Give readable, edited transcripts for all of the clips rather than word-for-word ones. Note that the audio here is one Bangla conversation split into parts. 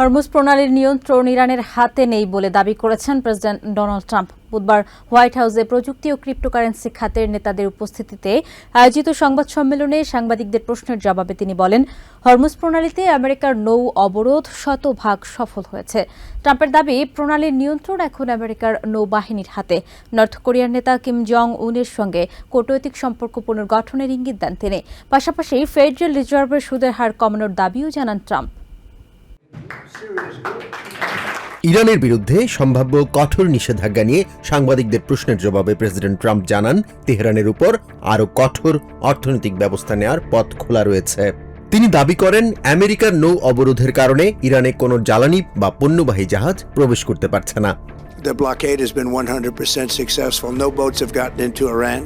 হরমুজ প্রণালীর নিয়ন্ত্রণ ইরানের হাতে নেই বলে দাবি করেছেন প্রেসিডেন্ট ডোনাল্ড ট্রাম্প। বুধবার হোয়াইট হাউসে প্রযুক্তি ও ক্রিপ্টোকারেন্সি খাতের নেতাদের উপস্থিতিতে আয়োজিত সংবাদ সম্মেলনে সাংবাদিকদের প্রশ্নের জবাবে তিনি বলেন, হরমুজ প্রণালীতে আমেরিকার নৌ অবরোধ শতভাগ সফল হয়েছে। ট্রাম্পের দাবি, প্রণালীর নিয়ন্ত্রণ এখন আমেরিকার নৌবাহিনীর হাতে। নর্থ কোরিয়ার নেতা কিম জং উনের সঙ্গে কূটনৈতিক সম্পর্ক পুনর্গঠনের ইঙ্গিত দেন তিনি। পাশাপাশি ফেডারেল রিজার্ভের সুদের হার কমানোর দাবিও জানান ট্রাম্প। ইরানের বিরুদ্ধে সম্ভাব্য কঠোর নিষেধাজ্ঞা নিয়ে সাংবাদিকদের প্রশ্নের জবাবে প্রেসিডেন্ট ট্রাম্প জানান, তেহরানের উপর আরও কঠোর অর্থনৈতিক ব্যবস্থা নেওয়ার পথ খোলা রয়েছে। তিনি দাবি করেন, আমেরিকার নৌ অবরোধের কারণে ইরানে কোনো জ্বালানি বা পণ্যবাহী জাহাজ প্রবেশ করতে পারছে না। The blockade has been 100% successful. No boats have gotten into Iran,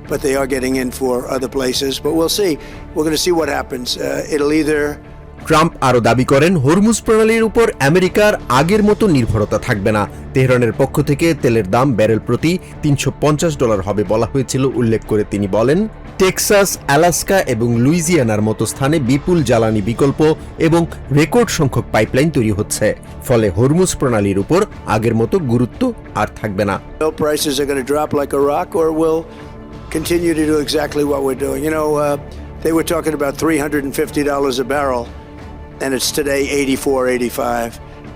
but they are getting in for other places. But we'll see. We're going to see what happens. It'll either Trump আরও দাবি করেন, হরমুজ প্রণালীর উপর আমেরিকার আগের মতো নির্ভরতা থাকবে না। তেহরানের পক্ষ থেকে তেলের দাম ব্যারেল প্রতি $350 হবে বলা হয়েছিল উল্লেখ করে তিনি বলেন, টেক্সাস, আলাস্কা এবং লুইজিয়ানার মতো স্থানে বিপুল জ্বালানি বিকল্প এবং রেকর্ড সংখ্যক পাইপলাইন তৈরি হচ্ছে। ফলে হরমুজ প্রণালীর উপর আগের মতো গুরুত্ব আর থাকবে না। oil prices are going to drop like a rock, or we'll continue to do exactly what we're doing. They were talking about $350 a barrel. And it's today 84, 85.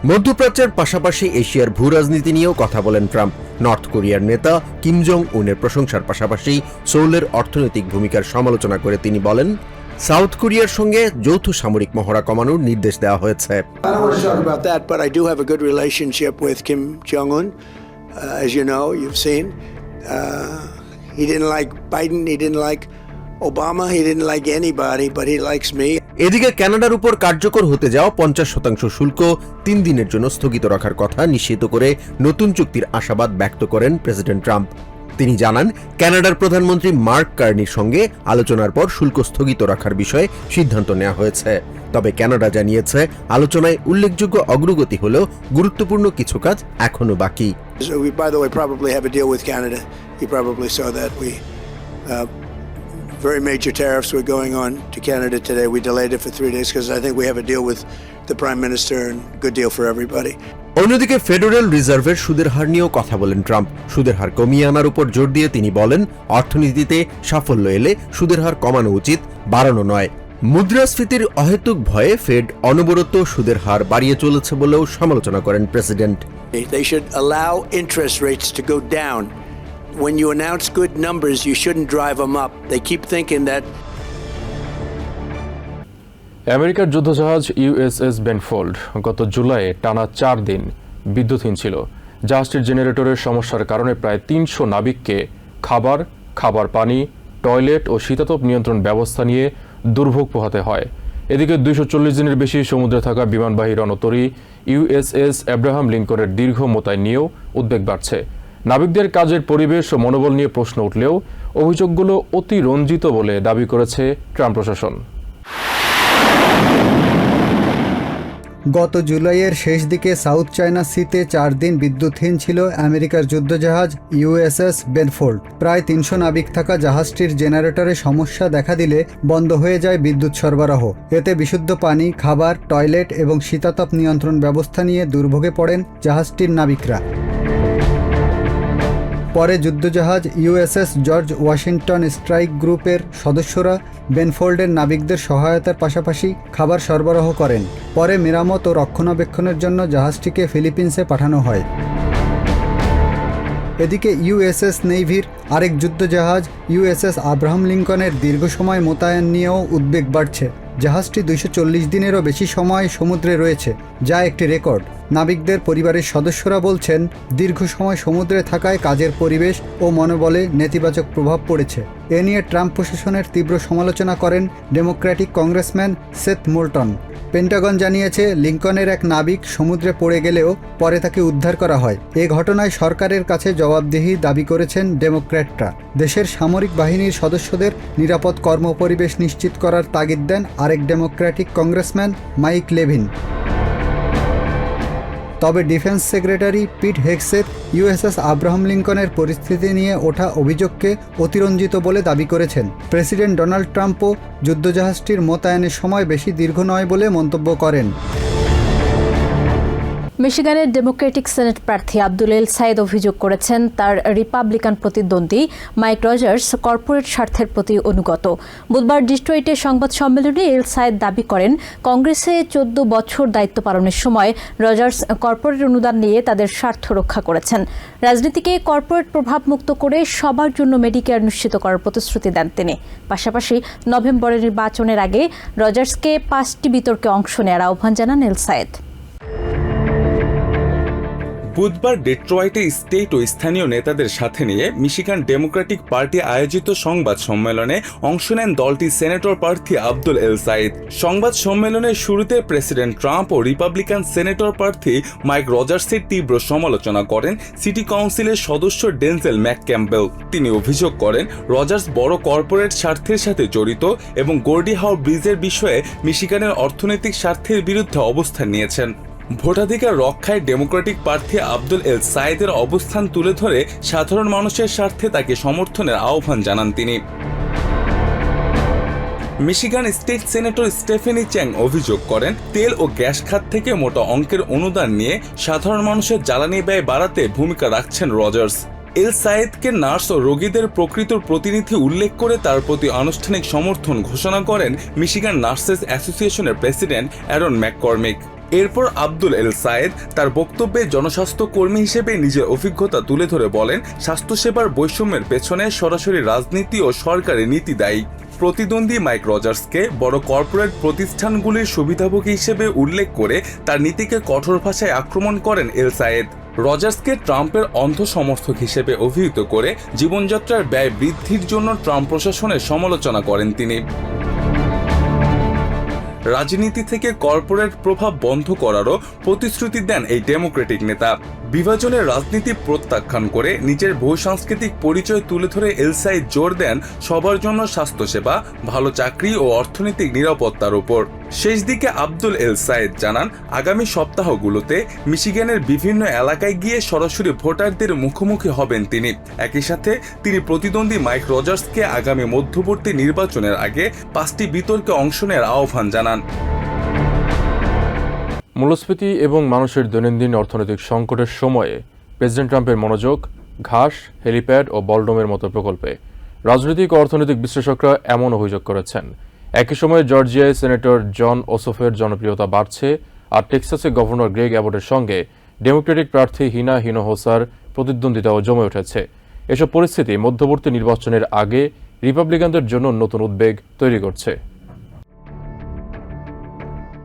মধ্যপ্রাচ্যের পাশাপাশি এশিয়ার ভূ রাজনীতি নিয়েও কথা বলেন ট্রাম্প। নর্থ কোরিয়ার নেতা কিম জং উনের প্রশংসার পাশাপাশি সোলের অর্থনৈতিক ভূমিকার সমালোচনা করে তিনি বলেন, সাউথ কোরিয়ার সঙ্গে যৌথ সামরিক মহড়া কমানোর নির্দেশ দেওয়া হয়েছে। I don't want to talk about that, but I do have a good relationship with Kim Jong-un. As you know, you've seen. He didn't like Biden, he didn't like Obama, he didn't like anybody, but he likes me. এদিকে কানাডার উপর কার্যকর হতে যাওয়া 50% শুল্ক 3 দিনের জন্য স্থগিত রাখার কথা নিশ্চিত করে নতুন চুক্তির আশাবাদ ব্যক্ত করেন প্রেসিডেন্ট ট্রাম্প। তিনি জানান, কানাডার প্রধানমন্ত্রী মার্ক কার্নির সঙ্গে আলোচনার পর শুল্ক স্থগিত রাখার বিষয়ে সিদ্ধান্ত নেওয়া হয়েছে। তবে কানাডা জানিয়েছে, আলোচনায় উল্লেখযোগ্য অগ্রগতি হলেও গুরুত্বপূর্ণ কিছু কাজ এখনো বাকি। We, by the way, probably have a deal with Canada. You probably saw that. We very major tariffs were going on to Canada today. We delayed it for 3 days because I think we have a deal with the Prime Minister and good deal for everybody. অন্যদিকে ফেডারেল রিজার্ভের সুদের হার নিয়েও কথা বলেন ট্রাম্প। সুদের হার কমিয়ে আনার উপর জোর দিয়ে তিনি বলেন, অর্থনীতিতে সাফল্য এলে সুদের হার কমানো উচিত, বাড়ানো নয়। মুদ্রাস্ফীতির অহেতুক ভয়ে ফেড অনবরত সুদের হার বাড়িয়ে চলেছে বলেও সমালোচনা করেন president. They should allow interest rates to go down. When you announce good numbers, you shouldn't drive them up. They keep thinking that. আমেরিকার যুদ্ধজাহাজ ইউএসএস বেনফোল্ড গত জুলাইয়ে টানা 4 দিন বিদ্যুৎহীন ছিল। জাহাজটির জেনারেটরের সমস্যার কারণে প্রায় 300 নাবিককে খাবার পানি, টয়লেট ও শীতাতপ নিয়ন্ত্রণ ব্যবস্থা নিয়ে দুর্ভোগ পোহাতে হয়। এদিকে 240 দিনের বেশি সমুদ্রে থাকা বিমানবাহী রণতরী ইউএসএস আব্রাহাম লিঙ্কনের দীর্ঘ মোতায়েন নিয়েও উদ্বেগ বাড়ছে। নাবিকদের কাজের পরিবেশ ও মনোবল নিয়ে প্রশ্ন উঠলেও অভিযোগগুলো অতিরঞ্জিত বলে দাবি করেছে ট্রাম্প প্রশাসন। গত জুলাইয়ের শেষ দিকে সাউথ চায়না সিতে 4 দিন বিদ্যুৎহীন ছিল আমেরিকার যুদ্ধজাহাজ ইউএসএস বেনফোল্ড। প্রায় 300 নাবিক থাকা জাহাজটির জেনারেটরে সমস্যা দেখা দিলে বন্ধ হয়ে যায় বিদ্যুৎ সরবরাহ। এতে বিশুদ্ধ পানি, খাবার, টয়লেট এবং শীতাতপ নিয়ন্ত্রণ ব্যবস্থা নিয়ে দুর্ভোগে পড়েন জাহাজটির নাবিকরা। পরে যুদ্ধজাহাজ ইউএসএস জর্জ ওয়াশিংটন স্ট্রাইক গ্রুপের সদস্যরা বেনফোল্ডের নাবিকদের সহায়তার পাশাপাশি খাবার সরবরাহ করেন। পরে মেরামত ও রক্ষণাবেক্ষণের জন্য জাহাজটিকে ফিলিপিন্সে পাঠানো হয়। এদিকে ইউএসএস নেভির আরেক যুদ্ধজাহাজ ইউএসএস আব্রাহাম লিঙ্কনের দীর্ঘ সময় মোতায়েন নিয়েও উদ্বেগ বাড়ছে। জাহাজটি 240 দিনেরও বেশি সময় সমুদ্রে রয়েছে, যা একটি রেকর্ড। নাবিকদের পরিবারের সদস্যরা বলছেন, দীর্ঘ সময় সমুদ্রে থাকায় কাজের পরিবেশ ও মনোবলে নেতিবাচক প্রভাব পড়েছে। এ নিয়ে ট্রাম্প প্রশাসনের তীব্র সমালোচনা করেন ডেমোক্র্যাটিক কংগ্রেসম্যান সেথ মোল্টন। পেন্টাগন জানিয়েছে, লিঙ্কনের এক নাবিক সমুদ্রে পড়ে গেলেও পরে তাকে উদ্ধার করা হয়। এ ঘটনায় সরকারের কাছে জবাবদিহি দাবি করেছেন ডেমোক্র্যাটরা। দেশের সামরিক বাহিনীর সদস্যদের নিরাপদ কর্মপরিবেশ নিশ্চিত করার তাগিদ দেন আরেক ডেমোক্র্যাটিক কংগ্রেসম্যান মাইক লেভিন। তবে ডিফেন্স সেক্রেটারি পিট হেগসেথ ইউএসএস আব্রাহাম লিঙ্কনের পরিস্থিতি নিয়ে ওঠা অভিযোগকে অতিরঞ্জিত বলে দাবি করেছেন। প্রেসিডেন্ট ডোনাল্ড ট্রাম্পও যুদ্ধজাহাজটির মোতায়েনের সময় বেশি দীর্ঘ নয় বলে মন্তব্য করেন। মিশিগানের ডেমোক্রেটিক সেনেট প্রার্থী আব্দুল এল সাইদ অভিযোগ করেছেন তার রিপাবলিকান প্রতিদ্বন্দ্বী মাইক রজার্স কর্পোরেট স্বার্থের প্রতি অনুগত। বুধবার ডিস্ট্রয়েটে সংবাদ সম্মেলনে এল সাইদ দাবি করেন, কংগ্রেসে 14 বছর দায়িত্ব পালনের সময় রজার্স কর্পোরেট অনুদান নিয়ে তাদের স্বার্থ রক্ষা করেছেন। রাজনীতিকে কর্পোরেট প্রভাবমুক্ত করে সবার জন্য মেডিকেয়ার নিশ্চিত করার প্রতিশ্রুতি দেন তিনি। পাশাপাশি নভেম্বরের নির্বাচনের আগে রজার্সকে 5টি বিতর্কে অংশ নেওয়ার আহ্বান জানান এল সাইদ। বুধবার ডেট্রয়েটে স্টেট ও স্থানীয় নেতাদের সাথে নিয়ে মিশিগান ডেমোক্রেটিক পার্টি আয়োজিত সংবাদ সম্মেলনে অংশ নেন দলটির সেনেটর প্রার্থী আব্দুল এল সাইদ। সংবাদ সম্মেলনের শুরুতে প্রেসিডেন্ট ট্রাম্প ও রিপাবলিকান সেনেটর প্রার্থী মাইক রজার্সের তীব্র সমালোচনা করেন সিটি কাউন্সিলের সদস্য ডেনজেল ম্যাকক্যাম্পবেল। তিনি অভিযোগ করেন, রজার্স বড় কর্পোরেট স্বার্থের সাথে জড়িত এবং গর্ডি হাউ ব্রিজের বিষয়ে মিশিগানের অর্থনৈতিক স্বার্থের বিরুদ্ধে অবস্থান নিয়েছেন। ভোটাধিকার রক্ষায় ডেমোক্রেটিক প্রার্থী আব্দুল এল সাইদের অবস্থান তুলে ধরে সাধারণ মানুষের স্বার্থে তাকে সমর্থনের আহ্বান জানান তিনি। মিশিগান স্টেট সেনেটর স্টেফেনি চ্যাং অভিযোগ করেন, তেল ও গ্যাস খাত থেকে মোটা অঙ্কের অনুদান নিয়ে সাধারণ মানুষের জ্বালানি ব্যয় বাড়াতে ভূমিকা রাখছেন রজার্স। এল সাইদকে নার্স ও রোগীদের প্রকৃত প্রতিনিধি উল্লেখ করে তার প্রতি আনুষ্ঠানিক সমর্থন ঘোষণা করেন মিশিগান নার্সেস অ্যাসোসিয়েশনের প্রেসিডেন্ট অ্যারন ম্যাককর্মিক। এরপর আব্দুল এল সাইদ তার বক্তব্যে জনস্বাস্থ্য কর্মী হিসেবে নিজের অভিজ্ঞতা তুলে ধরে বলেন, স্বাস্থ্যসেবার বৈষম্যের পেছনে সরাসরি রাজনীতি ও সরকারি নীতি দায়ী। প্রতিদ্বন্দ্বী মাইক রজার্সকে বড় কর্পোরেট প্রতিষ্ঠানগুলির সুবিধাভোগী হিসেবে উল্লেখ করে তার নীতিকে কঠোর ভাষায় আক্রমণ করেন এল সাইদ। রজার্সকে ট্রাম্পের অন্ধ সমর্থক হিসেবে অভিহিত করে জীবনযাত্রার ব্যয় বৃদ্ধির জন্য ট্রাম্প প্রশাসনের সমালোচনা করেন তিনি। রাজনীতি থেকে কর্পোরেট প্রভাব বন্ধ করারও প্রতিশ্রুতি দেন এই ডেমোক্রেটিক নেতা। বিভাজনের রাজনীতি প্রত্যাখ্যান করে নিজের বহুসাংস্কৃতিক পরিচয় তুলে ধরে এল সাইদ জোর দেন সবার জন্য স্বাস্থ্যসেবা, ভালো চাকরি ও অর্থনৈতিক নিরাপত্তার উপর। শেষ দিকে আব্দুল এল সাইদ জানান, আগামী সপ্তাহগুলোতে মিশিগানের বিভিন্ন এলাকায় গিয়ে সরাসরি ভোটারদের মুখোমুখি হবেন তিনি। একই সাথে তিনি প্রতিদ্বন্দ্বী মাইক রজার্সকে আগামী মধ্যবর্তী নির্বাচনের আগে 5টি বিতর্কে অংশ নেওয়ার আহ্বান জানান। মূল্যস্ফীতি এবং মানুষের দৈনন্দিন অর্থনৈতিক সংকটের সময়ে প্রেসিডেন্ট ট্রাম্পের মনোযোগ ঘাস, হেলিপ্যাড ও বলডোমের মতো প্রকল্পে। রাজনৈতিক ও অর্থনৈতিক বিশ্লেষকরা এমন অভিযোগ করেছেন। একই সময়ে জর্জিয়ায় সেনেটর জন ওসোফের জনপ্রিয়তা বাড়ছে, আর টেক্সাসে গভর্নর গ্রেগ অ্যাবটের সঙ্গে ডেমোক্রেটিক প্রার্থী হিনা হিনোহোসার প্রতিদ্বন্দ্বিতাও জমে উঠেছে। এসব পরিস্থিতি মধ্যবর্তী নির্বাচনের আগে রিপাবলিকানদের জন্য নতুন উদ্বেগ তৈরি করছে।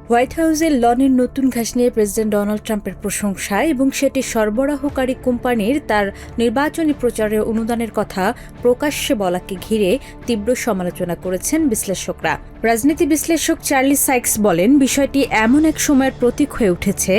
হোয়াইট হাউসের লনের নতুন ঘাস নিয়ে প্রেসিডেন্ট ডোনাল্ড ট্রাম্পের প্রশংসা এবং সেটি সরবরাহকারী কোম্পানির তার নির্বাচনী প্রচারের অনুদানের কথা প্রকাশ্যে বলাকে ঘিরে তীব্র সমালোচনা করেছেন বিশ্লেষকরা। রাজনীতি বিশ্লেষক চার্লি সাইক্স বলেন, বিষয়টি এমন এক সময়ের প্রতীক হয়ে উঠেছে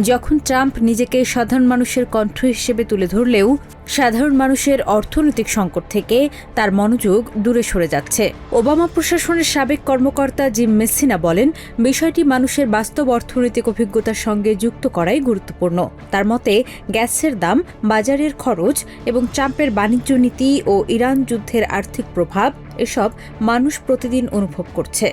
যখন ট্রাম্প নিজেকে সাধারণ মানুষের কণ্ঠ হিসেবে তুলে ধরলেও সাধারণ মানুষের অর্থনৈতিক সংকট থেকে তার মনোযোগ দূরে সরে যাচ্ছে। ওবামা প্রশাসনের সাবেক কর্মকর্তা জিম মেসিনা বলেন, বিষয়টি মানুষের বাস্তব অর্থনৈতিক অভিজ্ঞতার সঙ্গে যুক্ত করাই গুরুত্বপূর্ণ। তার মতে, গ্যাসের দাম, বাজারের খরচ এবং ট্রাম্পের বাণিজ্য নীতি ও ইরান যুদ্ধের আর্থিক প্রভাব এসব মানুষ প্রতিদিন অনুভব করছে।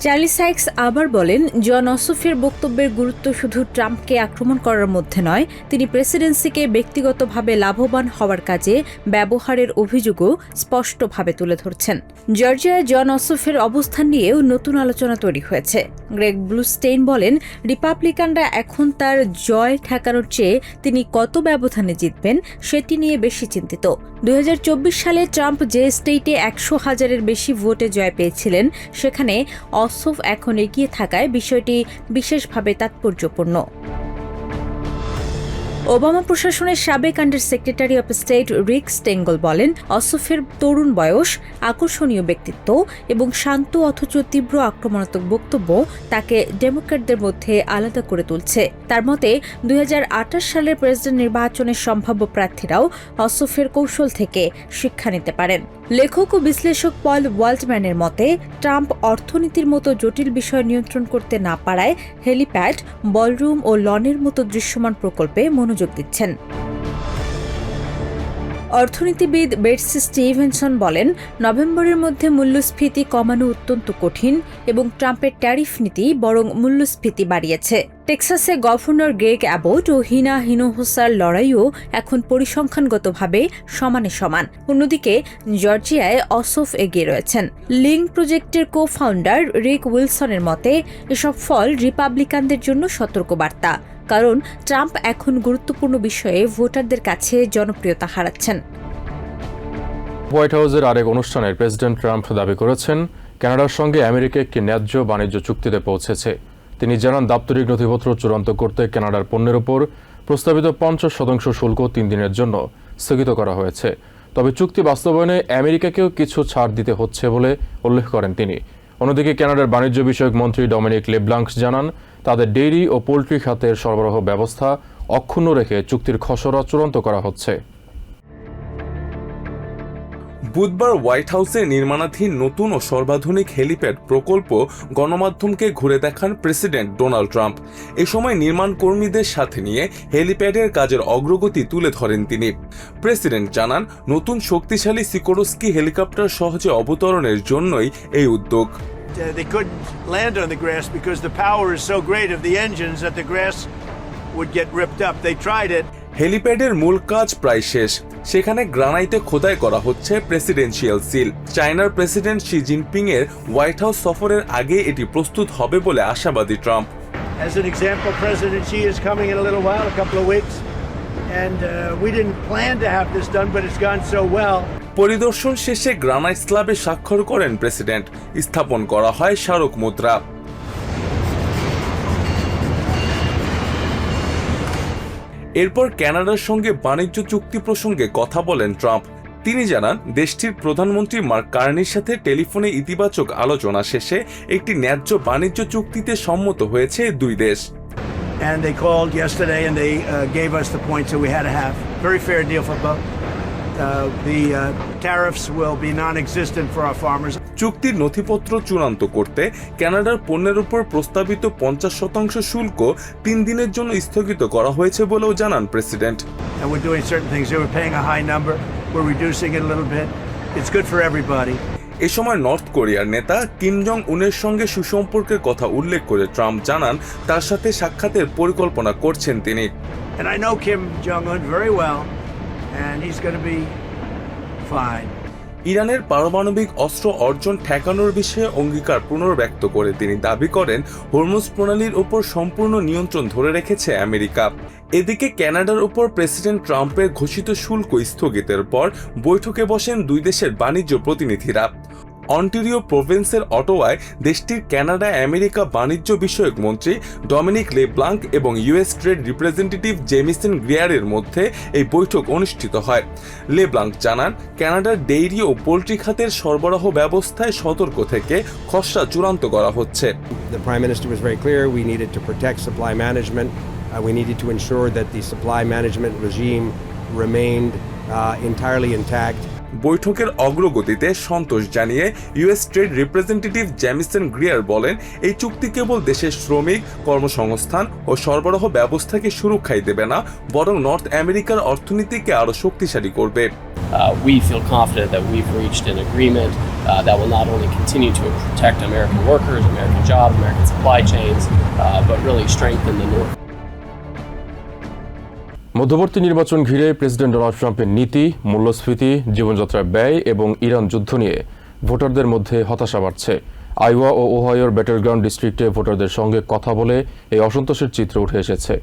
চার্লি সাইক্স আবার বলেন, জন ওসোফের বক্তব্যের গুরুত্ব শুধু ট্রাম্পকে আক্রমণ করার মধ্যে নয়, তিনি প্রেসিডেন্সিকে ব্যক্তিগতভাবে লাভবান হওয়ার কাজে ব্যবহারের অভিযোগও স্পষ্টভাবে তুলে ধরছেন। জর্জিয়ায় জন ওসোফের অবস্থান নিয়েও নতুন আলোচনা তৈরি হয়েছে। গ্রেগ ব্লুস্টেইন বলেন, রিপাবলিকানরা এখন তার জয় ঠেকানোর চেয়ে তিনি কত ব্যবধানে জিতবেন সেটি নিয়ে বেশি চিন্তিত। 2024 সালে ট্রাম্প যে স্টেটে 100,000-এর বেশি ভোটে জয় পেয়েছিলেন, সেখানে ওসোফ এখন এগিয়ে থাকায় বিষয়টি বিশেষভাবে তাৎপর্যপূর্ণ। ওবামা প্রশাসনের সাবেক আন্ডার সেক্রেটারি অব স্টেট রিক স্টেঙ্গল বলেন, ওসোফের তরুণ বয়স, আকর্ষণীয় ব্যক্তিত্ব এবং শান্ত অথচ তীব্র আক্রমণাত্মক বক্তব্য তাকে ডেমোক্র্যাটদের মধ্যে আলাদা করে তুলছে। তার মতে, 2028 সালের প্রেসিডেন্ট নির্বাচনের সম্ভাব্য প্রার্থীরাও ওসোফের কৌশল থেকে শিক্ষা নিতে পারেন। লেখক ও বিশ্লেষক পল ওয়াল্টম্যানের মতে, ট্রাম্প অর্থনীতির মতো জটিল বিষয় নিয়ন্ত্রণ করতে না পারায় হেলিপ্যাড, বলরুম ও লনের মতো দৃশ্যমান প্রকল্পে মনোযোগ দিচ্ছেন। অর্থনীতিবিদ বেটসি স্টিভেনসন বলেন, নভেম্বরের মধ্যে মূল্যস্ফীতি কমানো অত্যন্ত কঠিন এবং ট্রাম্পের ট্যারিফ নীতি বরং মূল্যস্ফীতি বাড়িয়েছে। টেক্সাসে গভর্নর গ্রেগ অ্যাবট ও হিনা হিনোহোসার লড়াইও এখন পরিসংখ্যানগতভাবে সমানে সমান। অন্যদিকে জর্জিয়ায় অসফ এগিয়ে রয়েছেন। লিঙ্ক প্রজেক্টের কো-ফাউন্ডার রিক উইলসনের মতে এসব ফল রিপাবলিকানদের জন্য সতর্কবার্তা, কারণ ট্রাম্প এখন গুরুত্বপূর্ণ বিষয়ে ভোটারদের কাছে জনপ্রিয়তা হারাচ্ছেন। হোয়াইট হাউসের আরেক অনুষ্ঠানে প্রেসিডেন্ট ট্রাম্প দাবি করেছেন কানাডার সঙ্গে আমেরিকা একটি ন্যায্য বাণিজ্য চুক্তিতে পৌঁছেছে। তিনি জানান দাপ্তরিক নথিপত্র চূড়ান্ত করতে কানাডার পণ্যের উপর প্রস্তাবিত 50% শুল্ক 3 দিনের জন্য স্থগিত করা হয়েছে। তবে চুক্তি বাস্তবায়নে আমেরিকাকেও কিছু ছাড় দিতে হচ্ছে বলে উল্লেখ করেন তিনি। অন্যদিকে কানাডার বাণিজ্য বিষয়ক মন্ত্রী ডমিনিক লেব্লাঙ্ক জানান তাদের ডেইরি ও পোল্ট্রি খাতের সরবরাহ ব্যবস্থা অক্ষুণ্ণ রেখে চুক্তির খসড়া চূড়ান্ত করা হচ্ছে। বুধবার হোয়াইট হাউসে নির্মাণাধীন নতুন ও সর্বাধুনিক হেলিপ্যাড প্রকল্প গণমাধ্যমকে ঘুরে দেখান প্রেসিডেন্ট ডোনাল্ড ট্রাম্প। এ সময় নির্মাণ কর্মীদের সাথে নিয়ে হেলিপ্যাডের কাজের অগ্রগতি তুলে ধরেন তিনি। প্রেসিডেন্ট জানান নতুন শক্তিশালী সিকোরস্কি হেলিকপ্টার সহজে অবতরণের জন্যই এই উদ্যোগ। They couldn't land on the grass because the power is so great of the engines that the grass would get ripped up. They tried it. হেলিপ্যাডের মূল কাজ প্রায় শেষ। সেখানে গ্রানাইটে খোদাই করা হচ্ছে প্রেসিডেন্সিয়াল সিল। চায়নার প্রেসিডেন্ট শি জিনপিং এর হোয়াইট হাউস সফরের আগে এটি প্রস্তুত হবে বলে আশাবাদী Trump. As an example, President Xi is coming in a little while, a couple of weeks, and we didn't plan to have this done, but it's gone so well. পরিদর্শন শেষে গ্রানাইট স্ল্যাবে স্বাক্ষর করেন প্রেসিডেন্ট। স্থাপন করা হয় স্মারক মুদ্রা। এরপর কানাডার সঙ্গে বাণিজ্য চুক্তি প্রসঙ্গে কথা বলেন ট্রাম্প। তিনি জানান দেশটির প্রধানমন্ত্রী মার্ক কার্নির সাথে টেলিফোনে ইতিবাচক আলোচনা শেষে একটি ন্যায্য বাণিজ্য চুক্তিতে সম্মত হয়েছে দুই দেশ। And they called yesterday and they gave us the points that we had to have. Very fair deal for both. The tariffs will be non-existent for our farmers. চুক্তির নথিপত্র চূড়ান্ত করতে কানাডার পণ্যের উপর প্রস্তাবিত 50% শুল্ক 3 দিনের জন্য স্থগিত করা হয়েছে বলেও জানান president. And we're doing certain things. They were paying a high number. We're reducing it a little bit. It's good for everybody. এ সময় নর্থ কোরিয়ার নেতা কিম জং উনের সঙ্গে সুসম্পর্কের কথা উল্লেখ করে ট্রাম্প জানান তার সাথে সাক্ষাতের পরিকল্পনা করছেন তিনি। And I know Kim Jong-un very well, and he's going to be fine. ইরানের পারমাণবিক অস্ত্র অর্জন ঠেকানোর বিষয়ে অঙ্গীকার পুনর্ব্যক্ত করে তিনি দাবি করেন হরমুজ প্রণালীর উপর সম্পূর্ণ নিয়ন্ত্রণ ধরে রেখেছে আমেরিকা। এদিকে কানাডার উপর প্রেসিডেন্ট ট্রাম্পের ঘোষিত শুল্ক স্থগিতের পর বৈঠকে বসেন দুই দেশের বাণিজ্য প্রতিনিধিরা। অন্টারিও প্রভিন্সের অটোয়ায় দেশটির কানাডা আমেরিকা বাণিজ্য বিষয়ক মন্ত্রী ডমিনিক লেব্লাঙ্ক এবং ইউএস ট্রেড রিপ্রেজেন্টেটিভ জেমিসন গ্রিয়ারের মধ্যে এই বৈঠক অনুষ্ঠিত হয়। লেব্লাঙ্ক জানান কানাডার ডেইরি ও পোল্ট্রি খাতের সরবরাহ ব্যবস্থায় সতর্ক থেকে খসড়া চূড়ান্ত করা হচ্ছে। The Prime Minister was very clear we needed to protect supply management. We needed to ensure that the supply management regime remained entirely intact. বৈঠকের অগ্রগতিতে সন্তোষ জানিয়ে US trade representative Jamieson Greer বলেন এই চুক্তি কেবল দেশের শ্রমিক কর্মসংস্থান ও সরবরাহ ব্যবস্থাকে সুরক্ষাই দেবে না, বরং নর্থ আমেরিকার অর্থনীতিকে আরো শক্তিশালী করবে। We feel confident that we've reached an agreement that will not only continue to protect American workers, American jobs, American supply chains, but really strengthen the North. মধ্যবর্তী নির্বাচন ঘিরে প্রেসিডেন্ট ডোনাল্ড ট্রাম্পের নীতি, মূল্যস্ফীতি, জীবনযাত্রার ব্যয় এবং ইরান যুদ্ধ নিয়ে ভোটারদের মধ্যে হতাশা বাড়ছে। আইওয়া ও ওহাইওর ব্যাটলগ্রাউন্ড ডিস্ট্রিক্টে ভোটারদের সঙ্গে কথা বলে এই অসন্তোষের চিত্র উঠে এসেছে।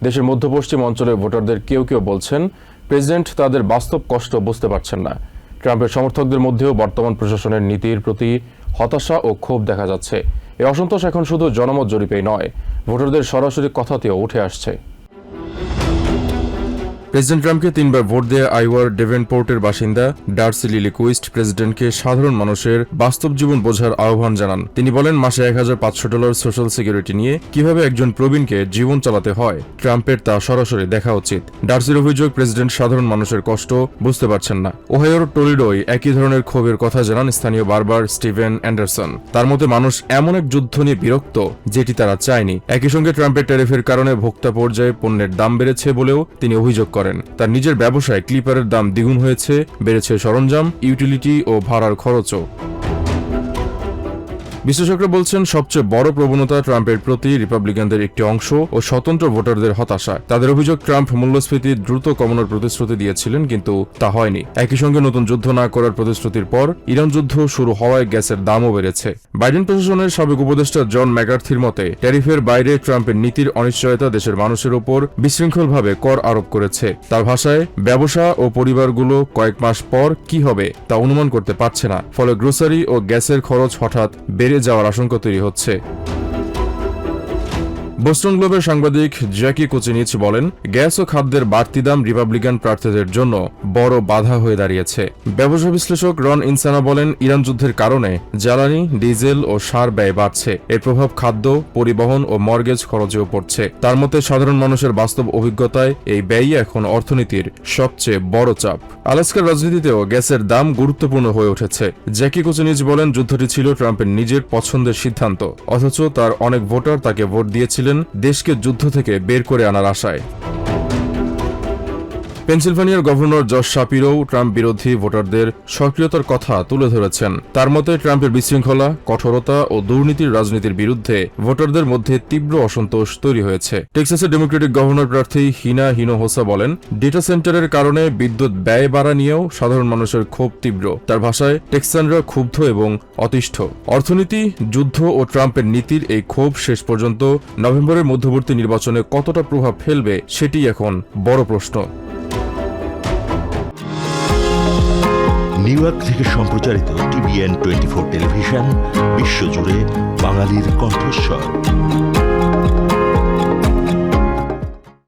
দেশের মধ্যপশ্চিম অঞ্চলের ভোটারদের কেউ কেউ বলছেন প্রেসিডেন্ট তাদের বাস্তব কষ্ট বুঝতে পারছেন না। ট্রাম্পের সমর্থকদের মধ্যেও বর্তমান প্রশাসনের নীতির প্রতি হতাশা ও ক্ষোভ দেখা যাচ্ছে। এই অসন্তোষ এখন শুধু জনমত জরিপেই নয়, ভোটারদের সরাসরি কথাতেও উঠে আসছে। প্রেসিডেন্ট ট্রাম্পকে 3 বার ভোট দেয়া আইওয়ার ডেভেনপোর্টের বাসিন্দা ডার্সি লিলিকুইস্ট প্রেসিডেন্টকে সাধারণ মানুষের বাস্তব জীবন বোঝার আহ্বান জানান। তিনি বলেন মাসে $1,500 সোশ্যাল সিকিউরিটি নিয়ে কিভাবে একজন প্রবীণকে জীবন চালাতে হয় ট্রাম্পের তা সরাসরি দেখা উচিত। ডার্সির অভিযোগ প্রেসিডেন্ট সাধারণ মানুষের কষ্ট বুঝতে পারছেন না। ওহাইওর টলিডোয় একই ধরনের ক্ষোভের কথা জানান স্থানীয় বারবার স্টিভেন অ্যান্ডারসন। তার মতে মানুষ এমন এক যুদ্ধ নিয়ে বিরক্ত যেটি তারা চায়নি। একই সঙ্গে ট্রাম্পের ট্যারিফের কারণে ভোক্তা পর্যায়ে পণ্যের দাম বেড়েছে বলেও তিনি অভিযোগ করেন। তার নিজের ব্যবসায় ক্লিপারের দাম দ্বিগুণ হয়েছে, বেড়েছে সরঞ্জাম, ইউটিলিটি ও ভাড়ার খরচও। বিশ্লেষকরা বলছেন সবচেয়ে বড় প্রবণতা ট্রাম্পের প্রতি রিপাবলিকানদের একটি অংশ ও স্বতন্ত্র ভোটারদের হতাশা। তাদের অভিযোগ ট্রাম্প মূল্যস্ফীতি দ্রুত কমানোর প্রতিশ্রুতি দিয়েছিলেন, কিন্তু তা হয়নি। একই সঙ্গে নতুন যুদ্ধ না করার প্রতিশ্রুতির পর ইরান যুদ্ধ শুরু হওয়ায় গ্যাসের দামও বেড়েছে। বাইডেন প্রশাসনের সাবেক উপদেষ্টা জন ম্যাকার্থির মতে ট্যারিফের বাইরে ট্রাম্পের নীতির অনিশ্চয়তা দেশের মানুষের উপর বিশৃঙ্খলভাবে কর আরোপ করেছে। তার ভাষায়, ব্যবসা ও পরিবারগুলো কয়েক মাস পর কি হবে তা অনুমান করতে পারছে না, ফলে গ্রোসারি ও গ্যাসের খরচ হঠাৎ বেড়ে যাওয়ার আশঙ্কা তৈরি হচ্ছে। বোস্টন গ্লোবের সাংবাদিক জ্যাকি কোচিনিচ বলেন, গ্যাস ও খাদ্যের বাড়তি দাম রিপাবলিকান প্রার্থীদের জন্য বড় বাধা হয়ে দাঁড়িয়েছে। ব্যবসা বিশ্লেষক রন ইনসানা বলেন, ইরান যুদ্ধের কারণে জ্বালানি, ডিজেল ও সার ব্যয় বাড়ছে। এর প্রভাব খাদ্য, পরিবহন ও মর্গেজ খরচেও পড়ছে। তার মতে সাধারণ মানুষের বাস্তব অভিজ্ঞতায় এই ব্যয়ই এখন অর্থনীতির সবচেয়ে বড় চাপ। আলাস্কার রাজনীতিতেও গ্যাসের দাম গুরুত্বপূর্ণ হয়ে উঠেছে। জ্যাকি কোচিনিচ বলেন, যুদ্ধটি ছিল ট্রাম্পের নিজের পছন্দের সিদ্ধান্ত, অথচ তার অনেক ভোটার তাকে ভোট দিয়েছিলেন দেশকে যুদ্ধ থেকে বের করে আনার আশায়। পেনসিলভানিয়ার গভর্নর জশ শাপিরোও ট্রাম্প বিরোধী ভোটারদের সক্রিয়তার কথা তুলে ধরেছেন। তার মতে ট্রাম্পের বিশৃঙ্খলা, কঠোরতা ও দুর্নীতির রাজনীতির বিরুদ্ধে ভোটারদের মধ্যে তীব্র অসন্তোষ তৈরি হয়েছে। টেক্সাসের ডেমোক্রেটিক গভর্নর প্রার্থী হিনা হিনোহোসা বলেন, ডেটা সেন্টারের কারণে বিদ্যুৎ ব্যয় বাড়া নিয়েও সাধারণ মানুষের ক্ষোভ তীব্র। তার ভাষায়, টেক্সানরা ক্ষুব্ধ এবং অতিষ্ঠ। অর্থনীতি, যুদ্ধ ও ট্রাম্পের নীতির এই ক্ষোভ শেষ পর্যন্ত নভেম্বরের মধ্যবর্তী নির্বাচনে কতটা প্রভাব ফেলবে সেটি এখন বড় প্রশ্ন। নিউ ইয়র্ক থেকে সম্প্রচারিত TVN 24 টেলিভিশন বিশ্বজুড়ে বাঙালির কণ্ঠস্বর।